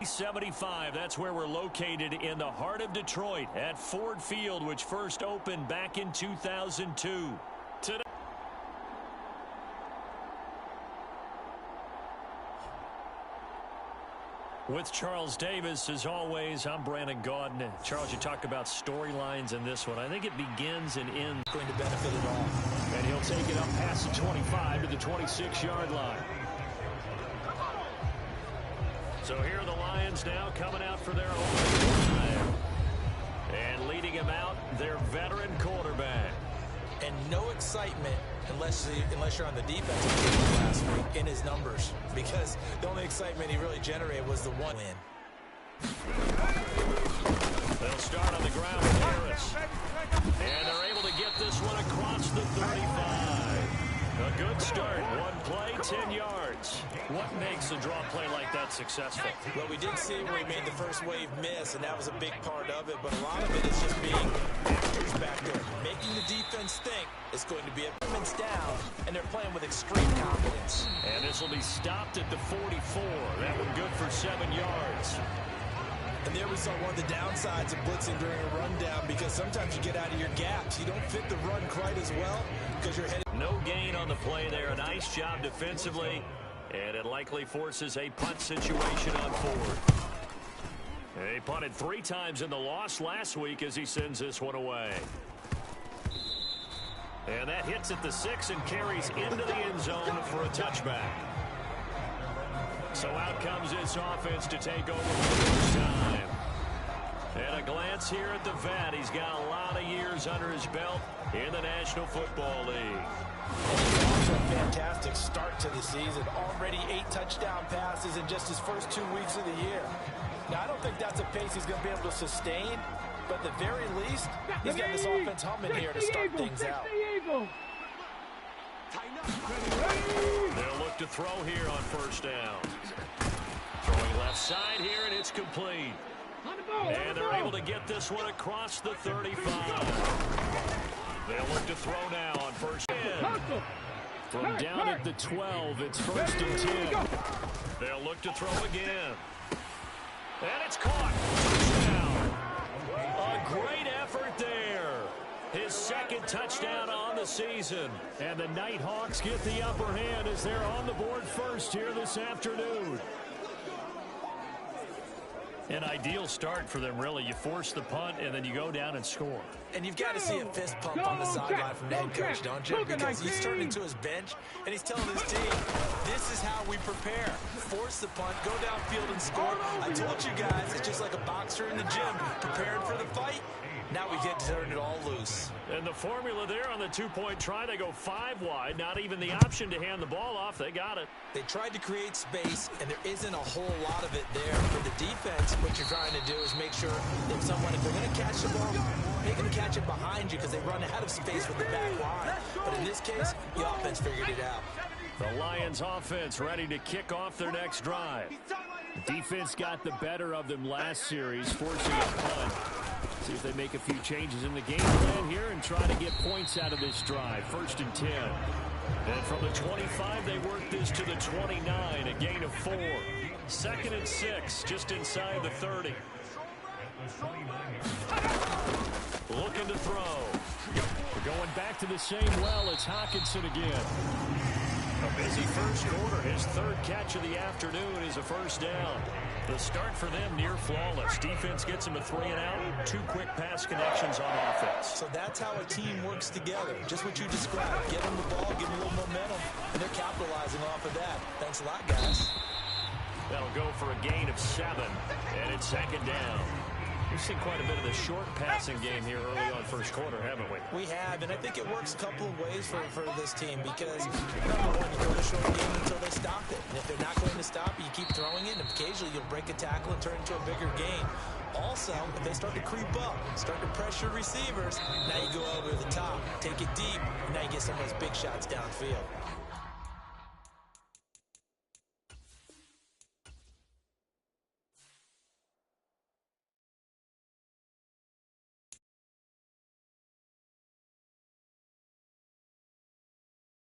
75, that's where we're located in the heart of Detroit at Ford Field, which first opened back in 2002. Today, with Charles Davis, as always, I'm Brandon Gaudin. Charles, you talk about storylines in this one. I think it begins and ends. Going to benefit it all. And he'll take it up past the 25 to the 26-yard line. So here are the Lions now coming out for their opening drive. And leading him out, their veteran quarterback. And no excitement unless you're on the defensive team last week in his numbers. Because the only excitement he really generated was the one win. They'll start on the ground with Harris. And they're able to get this one across the 35. A good start. One play, 10 yards. What makes a draw play like that successful? Well, we did see where he made the first wave miss, and that was a big part of it. But a lot of it is just being actors back there. Making the defense think it's going to be a women's down, and they're playing with extreme confidence. And this will be stopped at the 44. That one good for 7 yards. And there we saw one of the downsides of blitzing during a rundown, because sometimes you get out of your gaps. You don't fit the run quite as well because you're heading. No gain on the play there. A nice job defensively. And it likely forces a punt situation on Ford. He punted 3 times in the loss last week as he sends this one away. And that hits at the 6 and carries into the end zone for a touchback. So out comes this offense to take over for the first time. And a glance here at the vet. He's got a lot of years under his belt in the National Football League. Also a fantastic start to the season. Already 8 touchdown passes in just his first 2 weeks of the year. Now, I don't think that's a pace he's going to be able to sustain, but at the very least, he's got this offense humming here to start things out. They'll look to throw here on first down. Throwing left side here, and it's complete. And they're able to get this one across the 35. They'll look to throw now on first down. From down at the 12, it's first and 10. They'll look to throw again. And it's caught. Touchdown. A great effort there. His second touchdown on the season. And the Nighthawks get the upper hand as they're on the board first here this afternoon. An ideal start for them, really. You force the punt, and then you go down and score. And you've got to see a fist pump on the sideline from the head coach, don't you? Because he's turned into his bench, and he's telling his team, this is how we prepare. Force the punt, go downfield and score. I told you guys, it's just like a boxer in the gym, preparing for the fight. Now we get to turn it all loose. And the formula there on the 2-point try, they go 5 wide. Not even the option to hand the ball off. They got it. They tried to create space, and there isn't a whole lot of it there. For the defense, what you're trying to do is make sure that if they're going to catch the ball, they can catch it behind you because they run out of space with the back line. But in this case, the offense figured it out. The Lions offense ready to kick off their next drive. Defense got the better of them last series, forcing a punt. See if they make a few changes in the game plan here and try to get points out of this drive. First and 10. And from the 25, they work this to the 29, a gain of 4. Second and 6, just inside the 30. Looking to throw. We're going back to the same well. It's Hockenson again. A busy first quarter. His 3rd catch of the afternoon is a first down. The start for them near flawless. Defense gets him a 3 and out. 2 quick pass connections on offense. So that's how a team works together. Just what you described. Get them the ball, give them a little momentum, and they're capitalizing off of that. Thanks a lot, guys. That'll go for a gain of 7, and it's second down. We've seen quite a bit of the short passing game here early on first quarter, haven't we? We have, and I think it works a couple of ways for this team because, number one, you go to short game until they stop it. And if they're not going to stop it, you keep throwing it, and occasionally you'll break a tackle and turn it into a bigger gain. Also, if they start to creep up, start to pressure receivers, now you go over the top, take it deep, and now you get some of those big shots downfield.